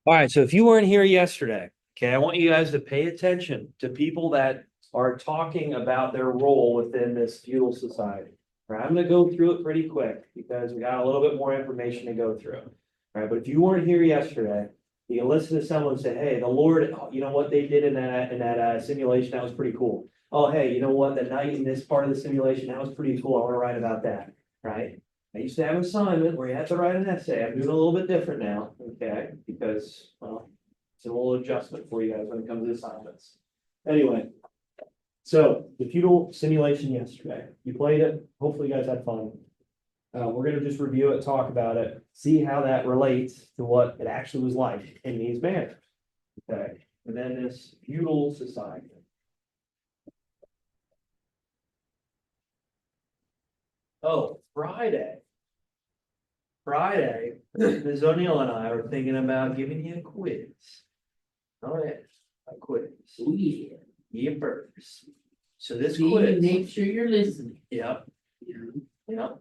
All right, so if you weren't here yesterday, okay, I want you guys to pay attention to people that are talking about their role within this feudal society. All right, I'm gonna go through it pretty quick because we got a little bit more information to go through. All right, but if you weren't here yesterday, you can listen to someone say, "Hey, the Lord, you know what they did in that simulation? That was pretty cool. Oh, hey, you know what? The night in this part of the simulation, that was pretty cool. I want to write about that." Right? I used to have an assignment where you had to write an essay. I'm doing a little bit different now, okay? Because, well, it's a little adjustment for you guys when it comes to assignments. Anyway, so the feudal simulation yesterday, you played it. Hopefully you guys had fun. We're gonna just review it, talk about it, see how that relates to what it actually was like in these manners. Okay, and then this feudal society. Oh, Friday, Ms. O'Neill and I were thinking about giving you a quiz. Oh, yeah, a quiz. Oh, yeah. Yeah, first. So this See, quiz, make sure you're listening. yep,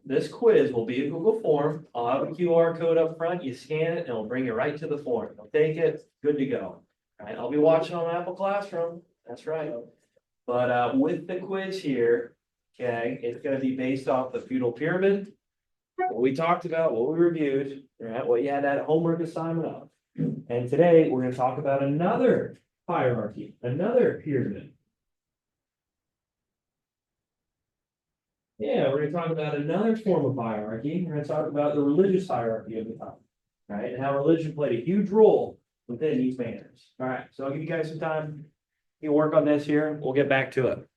this quiz will be a Google form. I'll have a QR code up front. You scan it and it'll bring you right to the form. You'll take it, good to go. All right, I'll be watching on Apple Classroom. That's right. But with the quiz here, okay, it's gonna be based off the feudal pyramid. What we talked about, what we reviewed, right, what you had that homework assignment of. And today, we're gonna talk about another hierarchy, another pyramid. Yeah, we're gonna talk about another form of hierarchy. We're gonna talk about the religious hierarchy of the time, right? And how religion played a huge role within these manners. All right, so I'll give you guys some time. You work on this here, we'll get back to it.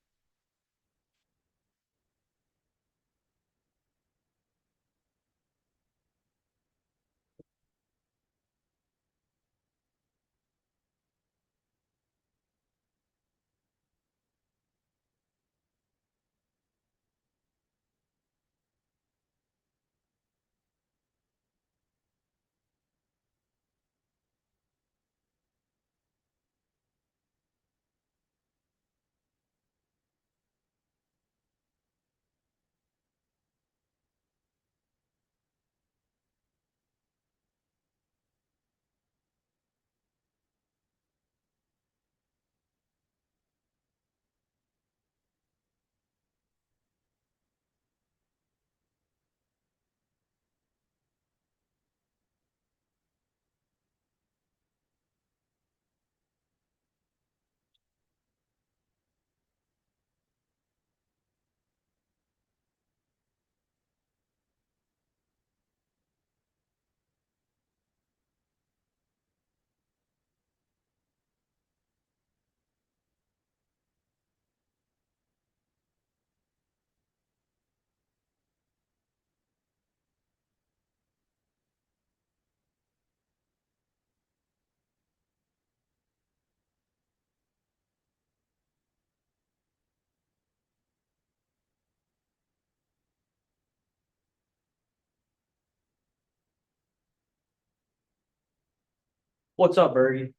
What's up, Bergie?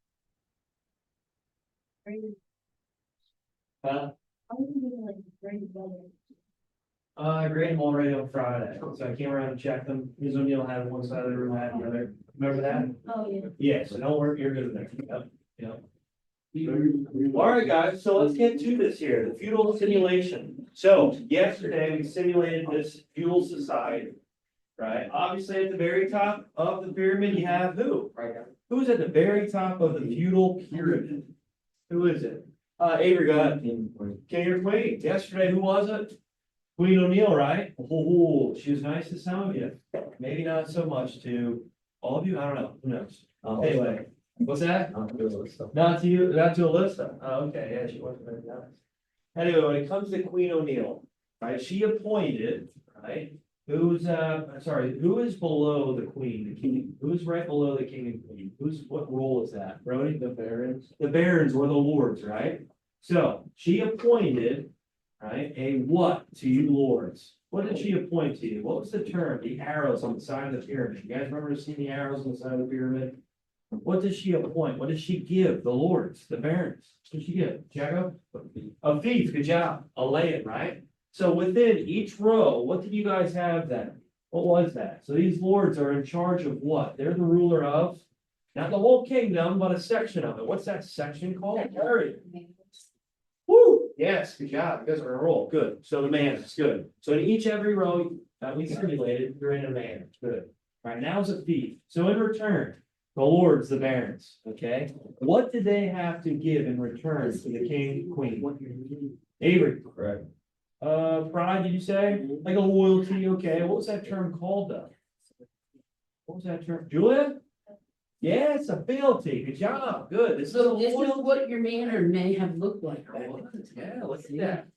Huh? I graded them already on Friday, so I came around and checked them. Ms. O'Neill had one side of the room, I had the other. Remember that? Oh, yeah. Yeah, so don't worry, you're good there. Yep. All right, guys, so let's get to this here, the feudal simulation. So yesterday, we simulated this feudal society, right? Obviously, at the very top of the pyramid, you have who? Right now. Who's at the very top of the feudal pyramid? Who is it? Avery got King or Queen. Yesterday, who was it? Queen O'Neill, right? Oh, she was nice to some of you. Maybe not so much to all of you. I don't know. Who knows? Anyway, what's that? Not to you, not to Alyssa. Oh, okay, yeah, she wasn't very nice. Anyway, when it comes to Queen O'Neill, right, she appointed, right? Who is below the queen, the king? Who's right below the king and queen? What role is that? Brody? The barons. The barons were the lords, right? So she appointed, right, a what to you lords? What did she appoint to you? What was the term? The arrows on the side of the pyramid. You guys remember seeing the arrows on the side of the pyramid? What does she appoint? What does she give the lords, the barons? What did she give? Jacob? A fief, good job. A lay-in, right? So within each row, what did you guys have then? What was that? So these lords are in charge of what? They're the ruler of Not the whole kingdom, but a section of it. What's that section called? Area. Woo, yes, good job, you guys are on a roll, good, so the manors, good. So in every row that we simulated, you're in a manor, good. All right, now is a thief, so in return, the lords, the barons, okay? What did they have to give in return to the king, queen? Avery. Correct. Pride, did you say? Like a loyalty, okay, what was that term called though? What was that term, Julia? Yeah, it's a fealty, good job, good, this is a So this is loyalty. what your manor may have looked like. Yeah, look at that.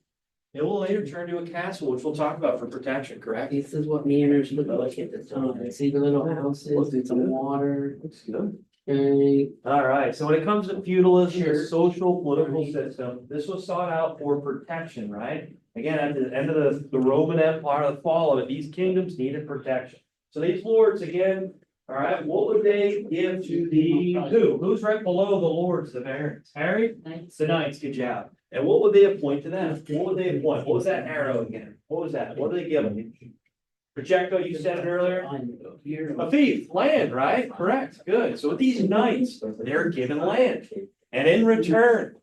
It will later turn to a castle, which we'll talk about for protection, correct? This is what manors look like at the time. See the little houses, some water. Looks good. Okay. All right, so when it comes to feudalism, the Sure. social political system, this was sought out for protection, right? Again, at the end of the Roman Empire, the fall of it, these kingdoms needed protection. So these lords, again, all right, what would they give to the who? Who's right below the lords, the barons? Harry? Nice. The knights, good job. And what would they appoint to them? What would they appoint? What was that arrow again? What was that? What did they give them? Pacheco, you said it earlier? A fief, land, right? Correct, good. So with these knights, they're given land. And in return,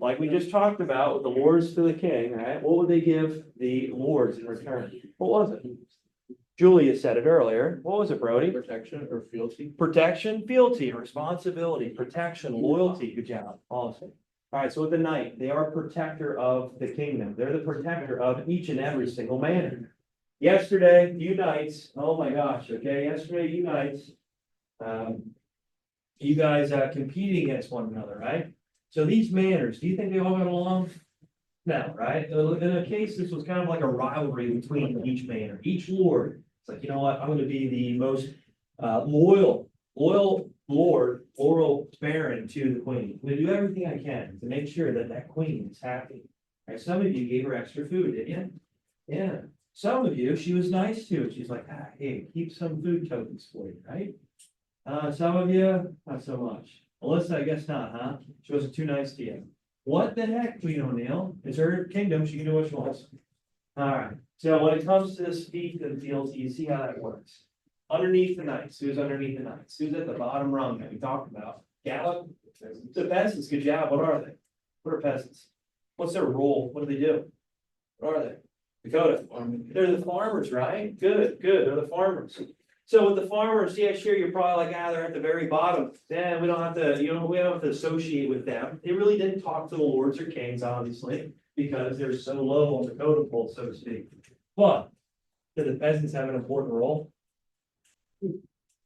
like we just talked about with the lords to the king, right? What would they give the lords in return? What was it? Julia said it earlier. What was it, Brody? Protection or fealty? Protection, fealty, responsibility, protection, loyalty. Good job. Awesome. All right, so with the knight, they are protector of the kingdom. They're the protector of each and every single manor. Yesterday, you knights, oh my gosh, okay, yesterday, you knights. You guys competing against one another, right? So these manors, do you think they all got along? No, right? In a case, this was kind of like a rivalry between each manor, each lord. It's like, you know what, I'm gonna be the most loyal lord, loyal baron to the queen. I'm gonna do everything I can to make sure that that queen is happy. Right, some of you gave her extra food, didn't you? Yeah, some of you, she was nice to. She's like, hey, keep some food tokens for you, right? Some of you, not so much. Melissa, I guess not, huh? She wasn't too nice to you. What the heck, Queen O'Neill? It's her kingdom, she can do what she wants. Alright, so when it comes to this fief and fealty, you see how that works. Underneath the knights, who's underneath the knights? Who's at the bottom rung that we talked about? Gallup? The peasants, good job, what are they? What are peasants? What's their role? What do they do? What are they? Dakota, they're the farmers, right? Good, they're the farmers. So with the farmers, yeah, sure, you're probably like, they're at the very bottom. Then we don't have to, we don't have to associate with them. They really didn't talk to the lords or kings, obviously, because they're so low on the totem pole, so to speak. But did the peasants have an important role?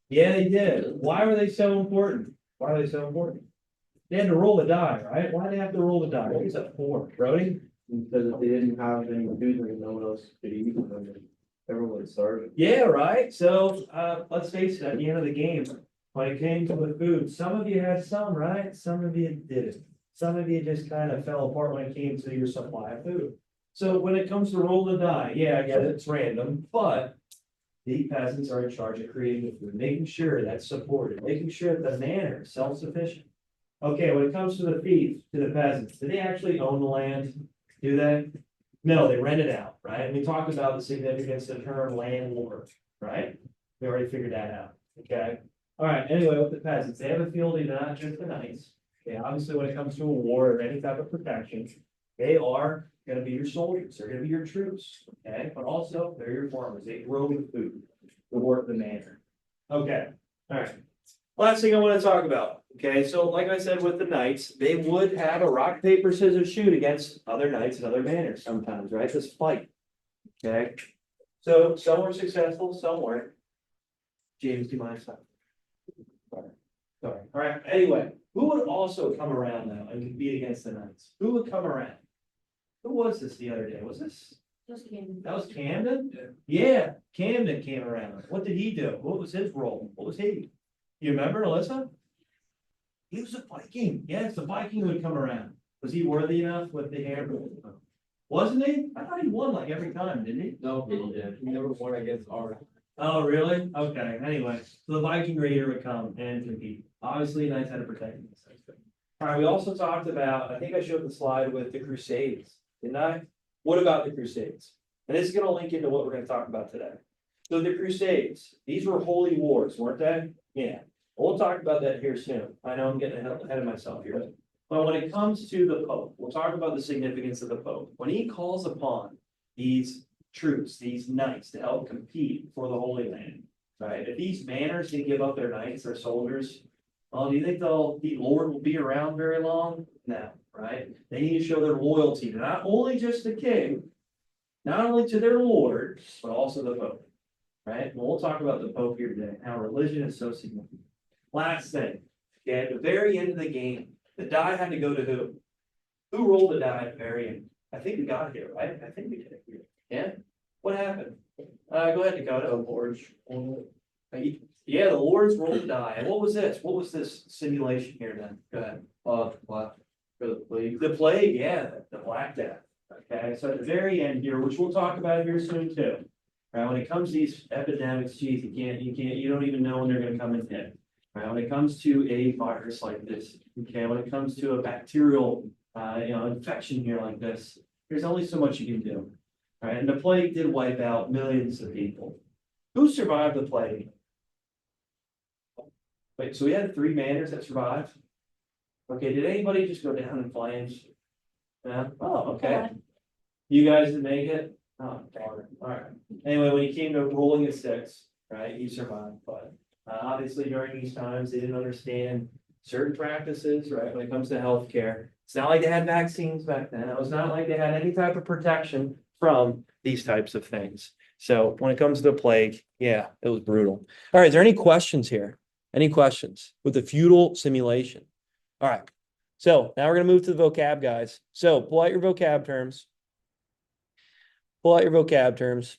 Yeah, they did. Why were they so important? Why are they so important? They had to roll the die, right? Why did they have to roll the die? What was that for, Brody? Because if they didn't have any food, then no one else could eat them. Everyone would starve. Yeah, right. So let's face it, at the end of the game, when it came to the food, some of you had some, right? Some of you didn't. Some of you just kind of fell apart when it came to your supply of food. So when it comes to roll the die, yeah, I get it, it's random, but the peasants are in charge of creating the food, making sure that's supported, making sure that the manor is self-sufficient. Okay, when it comes to the fief, to the peasants, do they actually own the land? Do they? No, they rent it out, right? And we talked about the significance of the term landlord, right? We already figured that out, okay? All right, anyway, with the peasants, they have a fealty, not just the knights. Okay, obviously, when it comes to a war or any type of protection, they are gonna be your soldiers, they're gonna be your troops, okay? But also, they're your farmers, they grow the food, the work, the manor. Okay, all right. Last thing I want to talk about, okay, so like I said with the knights, they would have a rock, paper, scissors shoot against other knights and other manors sometimes, right? This fight. Okay, so some were successful, some weren't. James, do you mind stopping? Sorry, all right, anyway, who would also come around now and compete against the knights? Who would come around? Who was this the other day? Was this? That was Camden? Yeah, Camden came around. What did he do? What was his role? What was he? You remember, Alyssa? He was a Viking. Yes, the Viking would come around. Was he worthy enough with the hammer? Wasn't he? I thought he won like every time, didn't he? No, he did. He never won against our. Oh, really? Okay, anyway, so the Viking raider would come and compete. Obviously, knights had to protect themselves. All right, we also talked about, I think I showed the slide with the Crusades, didn't I? What about the Crusades? And this is gonna link into what we're gonna talk about today. So the Crusades, these were holy wars, weren't they? Yeah. We'll talk about that here soon. I know I'm getting ahead of myself here. But when it comes to the Pope, we'll talk about the significance of the Pope. When he calls upon these troops, these knights to help compete for the Holy Land, right? If these banners can give up their knights, their soldiers, well, do you think the Lord will be around very long? No, right? They need to show their loyalty to not only just the king, not only to their Lord, but also the Pope, right? And we'll talk about the Pope here today, how religion is so significant. Last thing, okay, at the very end of the game, the die had to go to who? Who rolled the die at the very end? I think we got it here, right? I think we did. Yeah? What happened? Go ahead, Dakota. Lords. Yeah, the Lords rolled the die. And what was this? What was this simulation here then? Go ahead. For the plague. The plague, yeah, the Black Death. Okay, so at the very end here, which we'll talk about here soon too. Right, when it comes to these epidemics, geez, you don't even know when they're gonna come in hit. Right, when it comes to a virus like this, okay, when it comes to a bacterial, infection here like this, there's only so much you can do. Right, and the plague did wipe out millions of people. Who survived the plague? Wait, so we had 3 manners that survived? Okay, did anybody just go down in flames? Yeah, oh, okay. You guys didn't make it? Oh, darn it. All right. Anyway, when he came to rolling a 6, right, he survived, but obviously during these times, they didn't understand certain practices, right, when it comes to healthcare. It's not like they had vaccines back then. It was not like they had any type of protection from these types of things. So when it comes to the plague, yeah, it was brutal. All right, is there any questions here? Any questions with the feudal simulation? All right. So now we're going to move to the vocab, guys. So pull out your vocab terms. Pull out your vocab terms.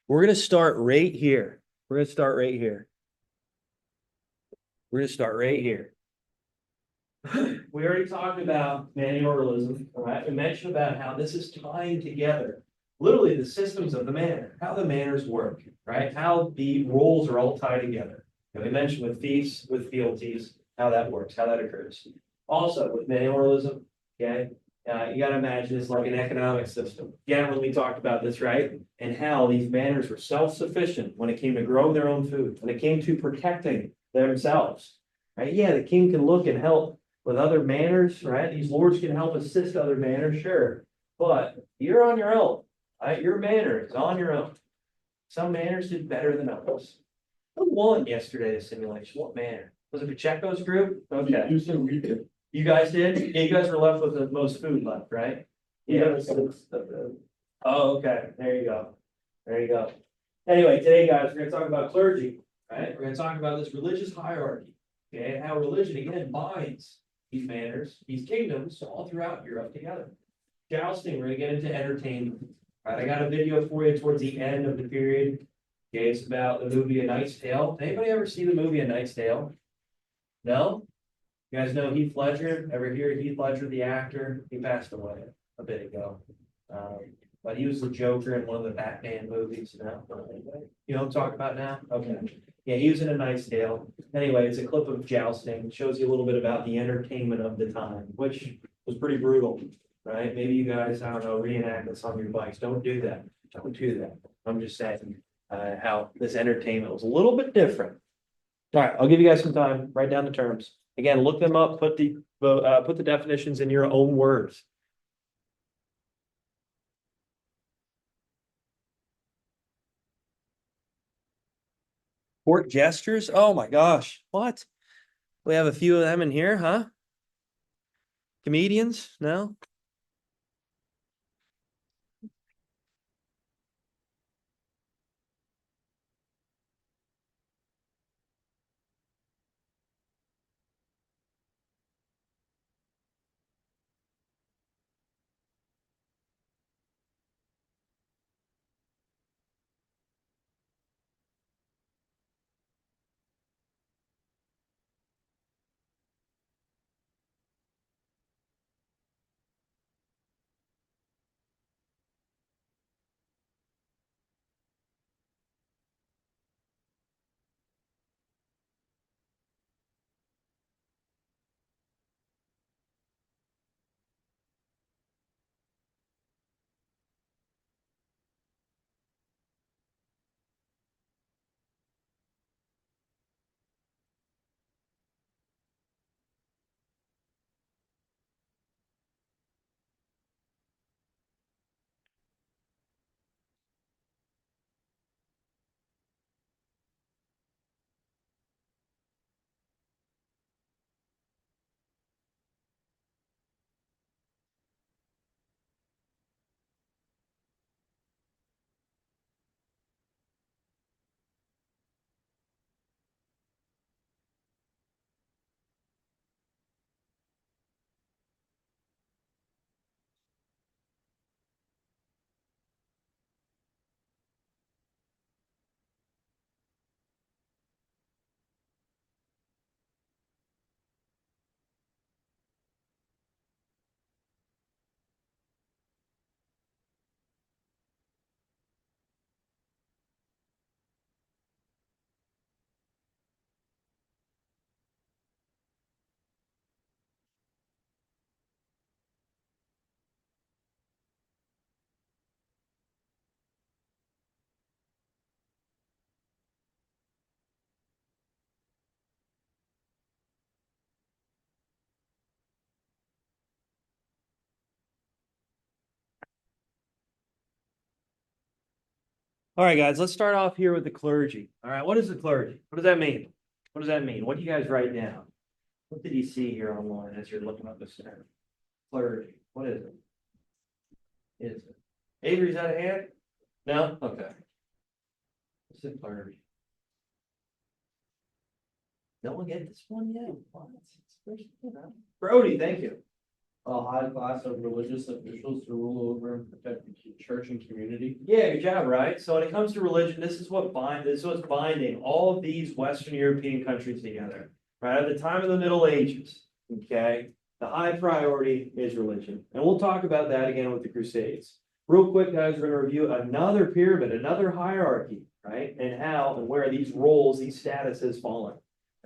We're going to start right here. We're going to start right here. We're going to start right here. We already talked about manualism, all right? We mentioned about how this is tying together literally the systems of the manor, how the manors work, right? How the roles are all tied together. And we mentioned with fiefs, with fealties, how that works, how that occurs. Also with manualism, okay, you got to imagine it's like an economic system. Again, when we talked about this, right? And how these manors were self-sufficient when it came to growing their own food, when it came to protecting themselves, right? Yeah, the king can look and help with other manors, right? These lords can help assist other manors, sure. But you're on your own, right? Your manor is on your own. Some manors did better than others. Who won yesterday, the simulation? What manor? Was it Pacheco's group? Okay. You said we did. You guys did? Yeah, you guys were left with the most food left, right? Yeah. Oh, okay. There you go. There you go. Anyway, today, guys, we're gonna talk about clergy, right? We're gonna talk about this religious hierarchy, okay, and how religion again binds these manners, these kingdoms all throughout Europe together. Jousting, we're gonna get into entertainment. Right, I got a video for you towards the end of the period. Okay, it's about the movie A Knight's Tale. Anybody ever see the movie A Knight's Tale? No? You guys know Heath Ledger? Ever hear Heath Ledger, the actor? He passed away a bit ago. But he was the Joker in one of the Batman movies. No? You know what I'm talking about now? Okay. Yeah, he was in A Knight's Tale. Anyway, it's a clip of jousting. It shows you a little bit about the entertainment of the time, which was pretty brutal, right? Maybe you guys, I don't know, reenact this on your bikes. Don't do that. Don't do that. I'm just saying how this entertainment was a little bit different. All right, I'll give you guys some time. Write down the terms. Again, look them up. Put the definitions in your own words. Court gestures? Oh my gosh. What? We have a few of them in here, huh? Comedians? No? All right, guys, let's start off here with the clergy. All right, what is the clergy? What does that mean? What does that mean? What do you guys write down? What did you see here online as you're looking up this term? Clergy, what is it? Is it? Avery's out of hand? No? Okay. What's the clergy? No one get this one yet? What? It's first, you know. Brody, thank you. A high class of religious officials to rule over and protect the church and community. Yeah, good job, right? So when it comes to religion, this is what's binding all of these Western European countries together. Right, at the time of the Middle Ages, okay, the high priority is religion. And we'll talk about that again with the Crusades. Real quick, guys, we're gonna review another pyramid, another hierarchy, right? And how and where these roles, these statuses fall in,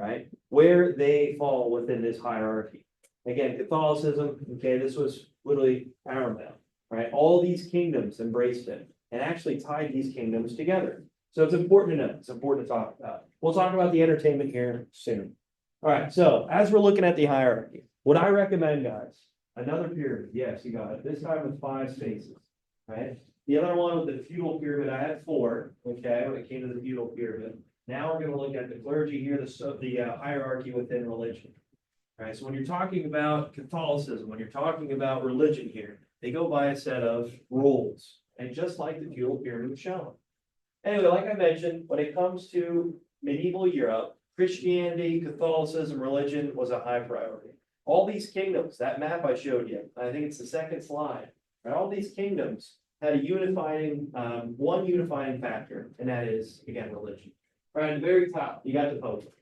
right? Where they fall within this hierarchy. Again, Catholicism, okay, this was literally paramount, right? All these kingdoms embraced it and actually tied these kingdoms together. So it's important to know, it's important to talk about. We'll talk about the entertainment here soon. All right, so as we're looking at the hierarchy, what I recommend, guys, another pyramid. Yes, you got it. This time with 5 spaces, right? The other one with the feudal pyramid, I had 4, okay, when it came to the feudal pyramid. Now we're gonna look at the clergy here, the hierarchy within religion. All right, so when you're talking about Catholicism, when you're talking about religion here, they go by a set of rules, and just like the feudal pyramid was shown. Anyway, like I mentioned, when it comes to medieval Europe, Christianity, Catholicism, religion was a high priority. All these kingdoms, that map I showed you, I think it's the second slide, right? All these kingdoms had a one unifying factor, and that is, again, religion. All right, at the very top, you got the Pope.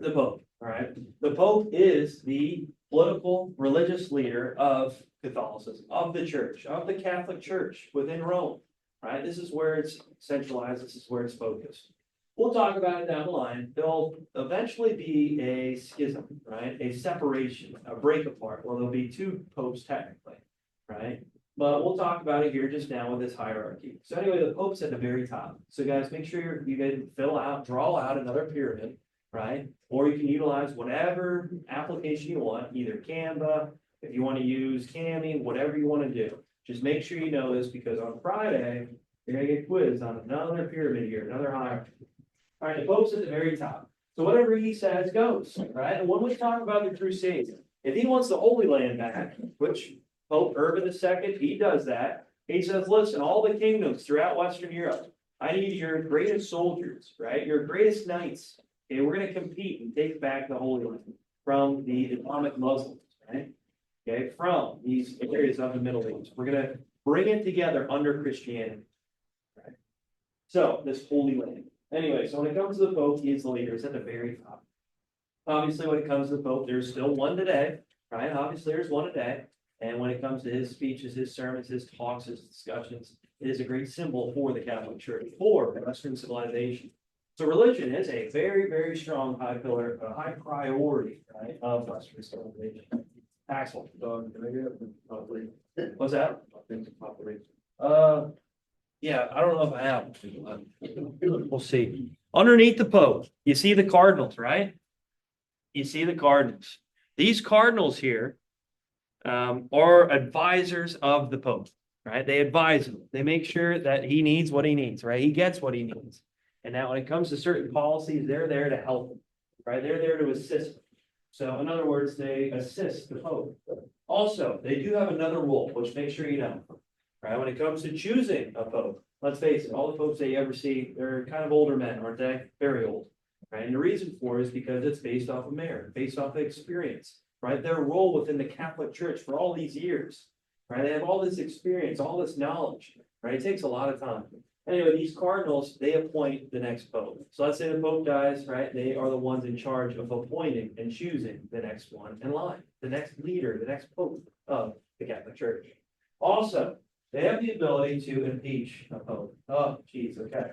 The Pope, all right? The Pope is the political, religious leader of Catholicism, of the church, of the Catholic Church within Rome, right? This is where it's centralized, this is where it's focused. We'll talk about it down the line. There'll eventually be a schism, right? A separation, a break apart. Well, there'll be 2 popes technically, right? But we'll talk about it here just now with this hierarchy. So anyway, the Pope's at the very top. So guys, make sure you can draw out another pyramid, right? Or you can utilize whatever application you want, either Canva, if you want to use Cami, whatever you want to do. Just make sure you know this because on Friday, you're gonna get quizzed on another pyramid here, another hierarchy. All right, the Pope's at the very top. So whatever he says goes, right? And when we talk about the Crusades, if he wants the Holy Land back, which Pope Urban II, he does that. He says, listen, all the kingdoms throughout Western Europe, I need your greatest soldiers, right? Your greatest knights. Okay, we're going to compete and take back the Holy Land from the Islamic Muslims, right? Okay, from these areas of the Middle East. We're going to bring it together under Christianity, right? So this Holy Land. Anyway, so when it comes to the Pope, he is the leader. It's at the very top. Obviously, when it comes to the Pope, there's still one today, right? Obviously, there's one today. And when it comes to his speeches, his sermons, his talks, his discussions, it is a great symbol for the Catholic Church, for Western civilization. So religion is a very, very strong high pillar, a high priority, right, of Western civilization. Axel. What's that? Yeah, I don't know if I have. We'll see. Underneath the Pope, you see the cardinals, right? You see the cardinals. These cardinals here are advisors of the Pope, right? They advise him. They make sure that he needs what he needs, right? He gets what he needs. And now when it comes to certain policies, they're there to help him, right? They're there to assist him. So in other words, they assist the Pope. Also, they do have another rule, which make sure you know, right? When it comes to choosing a Pope, let's face it, all the popes that you ever see, they're kind of older men, aren't they? Very old, right? And the reason for it is because it's based off of merit, based off of experience, right? Their role within the Catholic Church for all these years, right? They have all this experience, all this knowledge, right? It takes a lot of time. Anyway, these cardinals, they appoint the next Pope. So let's say the Pope dies, right? They are the ones in charge of appointing and choosing the next one in line, the next leader, the next Pope of the Catholic Church. Also, they have the ability to impeach a Pope. Oh, geez, okay.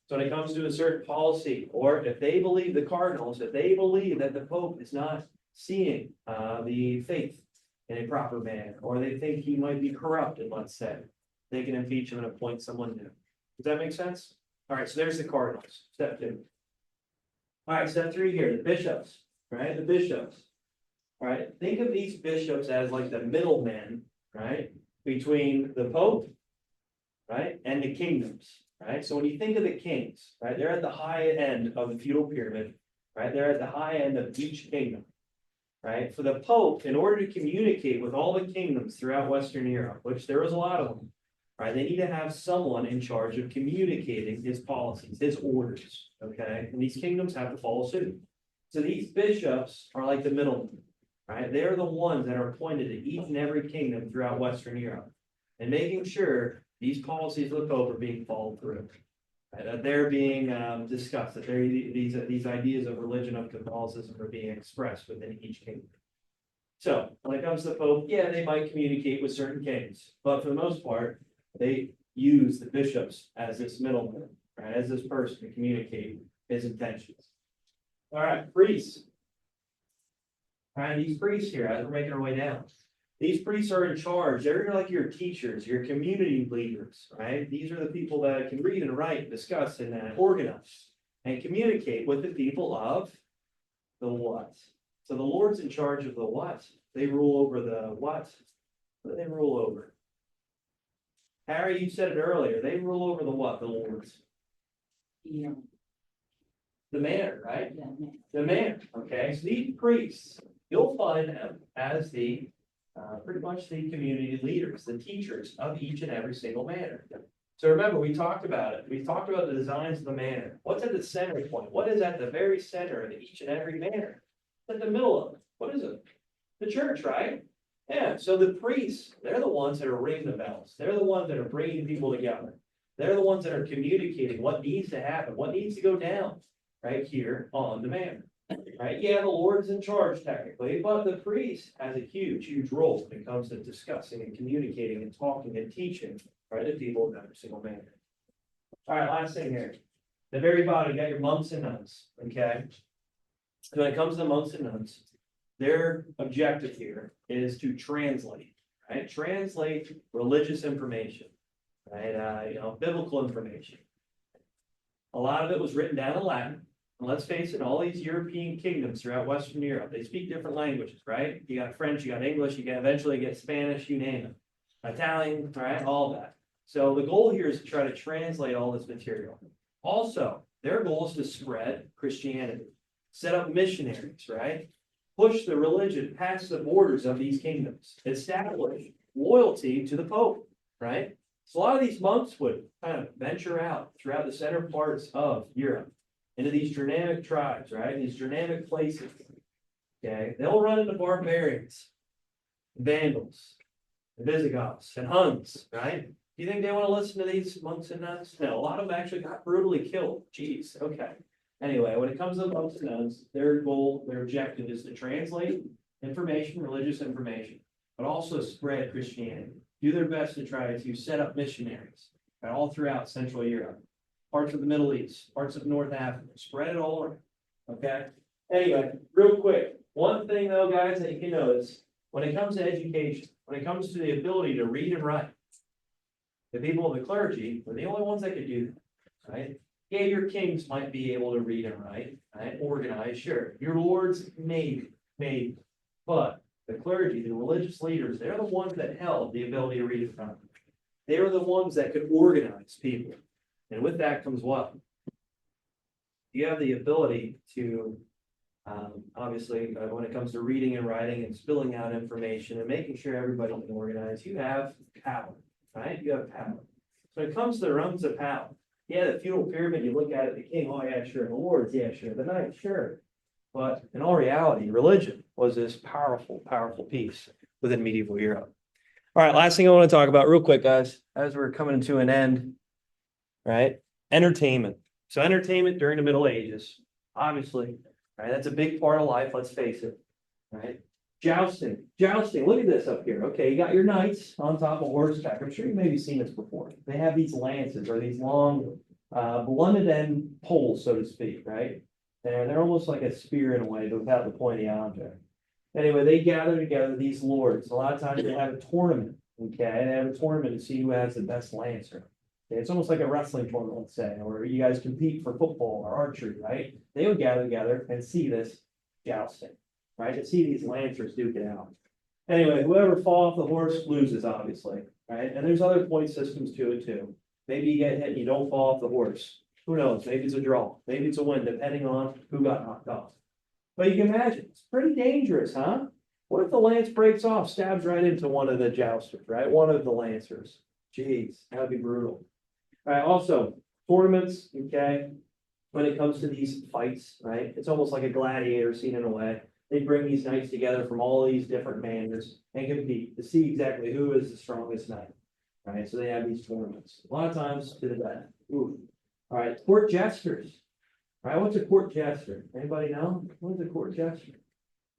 So when it comes to a certain policy, or if they believe the cardinals, if they believe that the Pope is not seeing the faith in a proper manner, or they think he might be corrupted, let's say, they can impeach him and appoint someone new. Does that make sense? All right, so there's the cardinals, step 2. All right, step 3 here, the bishops, right? The bishops. All right, think of these bishops as like the middlemen, right? Between the Pope, right? And the kingdoms. right? So when you think of the kings, right, they're at the high end of the feudal pyramid, right? They're at the high end of each kingdom, right? For the Pope, in order to communicate with all the kingdoms throughout Western Europe, which there was a lot of them, right? They need to have someone in charge of communicating his policies, his orders, okay? And these kingdoms have to follow suit. So these bishops are like the middlemen, right? They're the ones that are appointed to each and every kingdom throughout Western Europe and making sure these policies of the Pope are being followed through. Right? That they're being discussed, that these ideas of religion of Catholicism are being expressed within each kingdom. So when it comes to the Pope, yeah, they might communicate with certain kings, but for the most part, they use the bishops as this middleman, right, as this person to communicate his intentions. All right, priests. All right, these priests here, as we're making our way down. These priests are in charge. They're like your teachers, your community leaders, right? These are the people that can read and write, discuss, and organize and communicate with the people of the what. So the Lord's in charge of the what. They rule over the what. What do they rule over? Harry, you said it earlier. They rule over the what, the Lords? Yeah. The manor, right? Yeah. The manor, okay? So these priests, you'll find them as the pretty much the community leaders, the teachers of each and every single manor. So remember, we talked about it. We talked about the designs of the manor. What's at the center point? What is at the very center of each and every manor? At the middle of it. What is it? The church, right? Yeah. So the priests, they're the ones that are ringing the bells. They're the ones that are bringing people together. They're the ones that are communicating what needs to happen, what needs to go down right here on the manor. Right? Yeah, the Lord's in charge technically, but the priest has a huge, huge role when it comes to discussing and communicating and talking and teaching, right, to people in every single manner. All right, last thing here. The very bottom, you got your monks and nuns, okay? So when it comes to monks and nuns, their objective here is to translate, right? Translate religious information, right? Biblical information. A lot of it was written down in Latin. And let's face it, all these European kingdoms throughout Western Europe, they speak different languages, right? You got French, you got English, you can eventually get Spanish, you name it. Italian, right? All that. So the goal here is to try to translate all this material. Also, their goal is to spread Christianity, set up missionaries, right? Push the religion past the borders of these kingdoms, establish loyalty to the Pope, right? So a lot of these monks would kind of venture out throughout the center parts of Europe into these Germanic tribes, right? These Germanic places. Okay, they'll run into barbarians, Vandals, and Visigoths, and Huns, right? Do you think they want to listen to these monks and nuns? No, a lot of them actually got brutally killed. Jeez, okay. Anyway, when it comes to the monks and nuns, their goal, their objective is to translate information, religious information, but also spread Christianity. Do their best to try to set up missionaries, right, all throughout Central Europe. Parts of the Middle East, parts of North Africa, spread it all around, okay? Anyway, real quick, one thing though, guys, that you can notice, when it comes to education, when it comes to the ability to read and write, the people of the clergy were the only ones that could do that, right? Yeah, your kings might be able to read and write, right? Organize, sure. Your lords, maybe, but the clergy, the religious leaders, they're the ones that held the ability to read and write. They were the ones that could organize people. And with that comes what? You have the ability to, obviously, when it comes to reading and writing and spilling out information and making sure everybody can organize, you have power, right? You have power. So when it comes to the realms of power, yeah, the feudal pyramid, you look at it, the king, oh yeah, sure, the lords, yeah, sure, the knights, sure. But in all reality, religion was this powerful, powerful piece within medieval Europe. All right, last thing I want to talk about real quick, guys, as we're coming to an end. Right? Entertainment. So entertainment during the Middle Ages, obviously, right? That's a big part of life, let's face it, right? Jousting. Look at this up here. Okay, you got your knights on top of horseback. I'm sure you maybe seen this before. They have these lances or these long, blunted end poles, so to speak, right? And they're almost like a spear in a way, but without the pointy object. Anyway, they gather together, these lords. A lot of times they have a tournament, okay? They have a tournament to see who has the best lancer. It's almost like a wrestling tournament, let's say, or you guys compete for football or archery, right? They would gather together and see this jousting, right? To see these lancers duke it out. Anyway, whoever falls off the horse loses, obviously, right? And there's other point systems to it too. Maybe you get hit and you don't fall off the horse. Who knows? Maybe it's a draw. Maybe it's a win, depending on who got knocked off. But you can imagine, it's pretty dangerous, huh? What if the lance breaks off, stabs right into one of the jousters, right? One of the lancers. Jeez, that would be brutal. All right, also, tournaments, okay? When it comes to these fights, right? It's almost like a gladiator scene in a way. They bring these knights together from all these different manners and compete to see exactly who is the strongest knight. Right, so they have these tournaments. A lot of times to the death. Ooh. All right, court jesters. All right, what's a court jester? Anybody know? What is a court jester?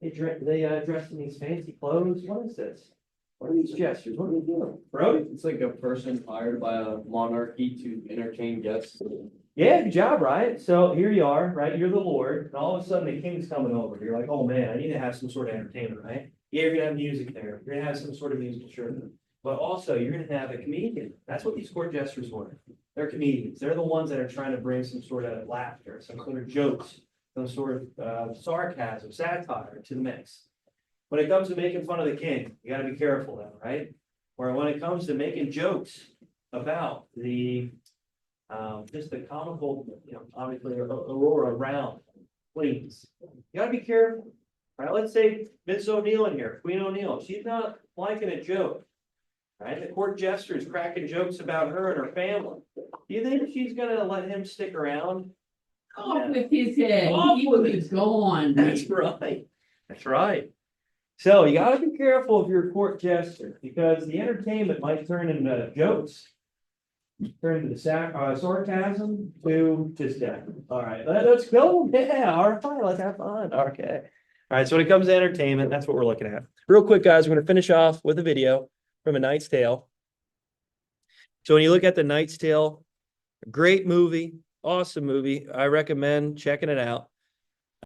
They dress in these fancy clothes. What is this? What are these jesters? What are they doing? Brody? It's like a person hired by a monarchy to entertain guests. Yeah, good job, right? So here you are, right? You're the Lord, and all of a sudden the king's coming over. You're like, oh man, I need to have some sort of entertainment, right? Yeah, you're gonna have music there. You're gonna have some sort of musical show. But also you're gonna have a comedian. That's what these court jesters were. They're comedians. They're the ones that are trying to bring some sort of laughter, some sort of jokes, some sort of sarcasm, satire to the mix. When it comes to making fun of the king, you gotta be careful though, right? Or when it comes to making jokes about the just the comical, obviously Aurora around Queens. You gotta be careful. All right, let's say Miss O'Neill in here, Queen O'Neill, she's not liking a joke. Right, the court jester is cracking jokes about her and her family. Do you think she's gonna let him stick around? Off with his head, Off he with will it. be gone. That's right. That's right. So you gotta be careful if you're a court jester, because the entertainment might turn into jokes. Turn into sarcasm to just death. All right, let's go. Yeah, all right, let's have fun. Okay. All right, so when it comes to entertainment, that's what we're looking at. Real quick, guys, we're gonna finish off with a video from A Knight's Tale. So when you look at The Knight's Tale, great movie, awesome movie. I recommend checking it out.